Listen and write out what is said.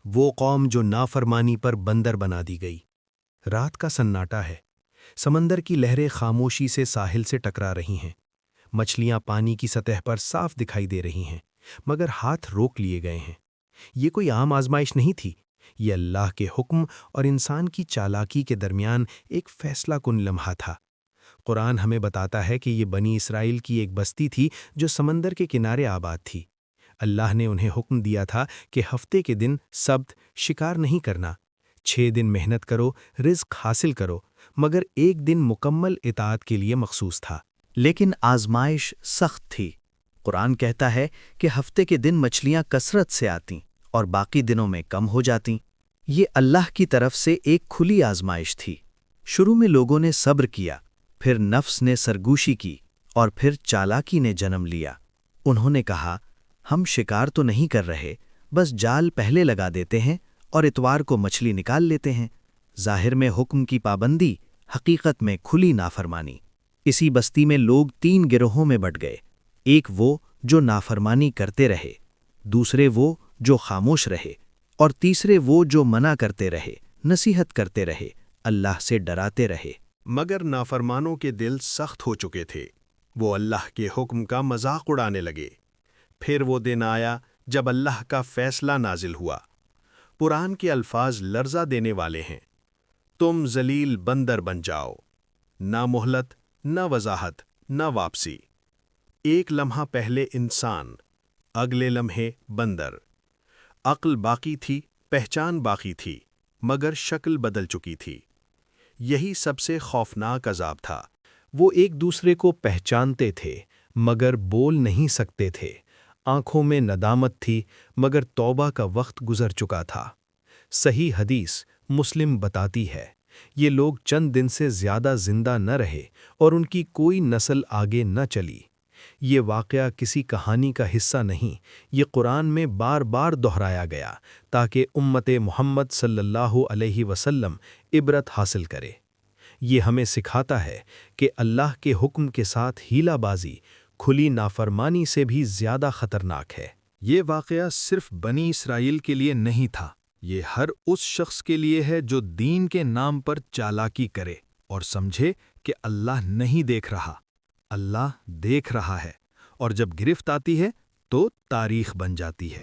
وہ قوم جو نافرمانی پر بندر بنا دی گئی۔ رات کا سناٹا ہے، سمندر کی لہریں خاموشی سے ساحل سے ٹکرا رہی ہیں، مچھلیاں پانی کی سطح پر صاف دکھائی دے رہی ہیں، مگر ہاتھ روک لیے گئے ہیں۔ یہ کوئی عام آزمائش نہیں تھی، یہ اللہ کے حکم اور انسان کی چالاکی کے درمیان ایک فیصلہ کن لمحہ تھا۔ قرآن ہمیں بتاتا ہے کہ یہ بنی اسرائیل کی ایک بستی تھی جو سمندر کے کنارے آباد تھی۔ اللہ نے انہیں حکم دیا تھا کہ ہفتے کے دن سبت شکار نہیں کرنا، 6 دن محنت کرو، رزق حاصل کرو، مگر ایک دن مکمل اطاعت کے لیے مخصوص تھا۔ لیکن آزمائش سخت تھی۔ قرآن کہتا ہے کہ ہفتے کے دن مچھلیاں کثرت سے آتیں اور باقی دنوں میں کم ہو جاتیں۔ یہ اللہ کی طرف سے ایک کھلی آزمائش تھی۔ شروع میں لوگوں نے صبر کیا، پھر نفس نے سرگوشی کی اور پھر چالاکی نے جنم لیا۔ انہوں نے کہا، ہم شکار تو نہیں کر رہے، بس جال پہلے لگا دیتے ہیں اور اتوار کو مچھلی نکال لیتے ہیں۔ ظاہر میں حکم کی پابندی، حقیقت میں کھلی نافرمانی۔ اسی بستی میں لوگ 3 گروہوں میں بٹ گئے، ایک وہ جو نافرمانی کرتے رہے، دوسرے وہ جو خاموش رہے، اور تیسرے وہ جو منع کرتے رہے، نصیحت کرتے رہے، اللہ سے ڈراتے رہے۔ مگر نافرمانوں کے دل سخت ہو چکے تھے، وہ اللہ کے حکم کا مذاق اڑانے لگے۔ پھر وہ دن آیا جب اللہ کا فیصلہ نازل ہوا۔ قرآن کے الفاظ لرزہ دینے والے ہیں، تم ذلیل بندر بن جاؤ، نہ مہلت، نہ وضاحت، نہ واپسی۔ ایک لمحہ پہلے انسان، اگلے لمحے بندر۔ عقل باقی تھی، پہچان باقی تھی، مگر شکل بدل چکی تھی۔ یہی سب سے خوفناک عذاب تھا۔ وہ ایک دوسرے کو پہچانتے تھے مگر بول نہیں سکتے تھے، آنکھوں میں ندامت تھی مگر توبہ کا وقت گزر چکا تھا۔ صحیح حدیث مسلم بتاتی ہے، یہ لوگ چند دن سے زیادہ زندہ نہ رہے اور ان کی کوئی نسل آگے نہ چلی۔ یہ واقعہ کسی کہانی کا حصہ نہیں، یہ قرآن میں بار بار دہرایا گیا تاکہ امت محمد صلی اللہ علیہ وسلم عبرت حاصل کرے۔ یہ ہمیں سکھاتا ہے کہ اللہ کے حکم کے ساتھ ہیلہ بازی کھلی نافرمانی سے بھی زیادہ خطرناک ہے۔ یہ واقعہ صرف بنی اسرائیل کے لیے نہیں تھا، یہ ہر اس شخص کے لیے ہے جو دین کے نام پر چالاکی کرے اور سمجھے کہ اللہ نہیں دیکھ رہا۔ اللہ دیکھ رہا ہے، اور جب گرفت آتی ہے تو تاریخ بن جاتی ہے۔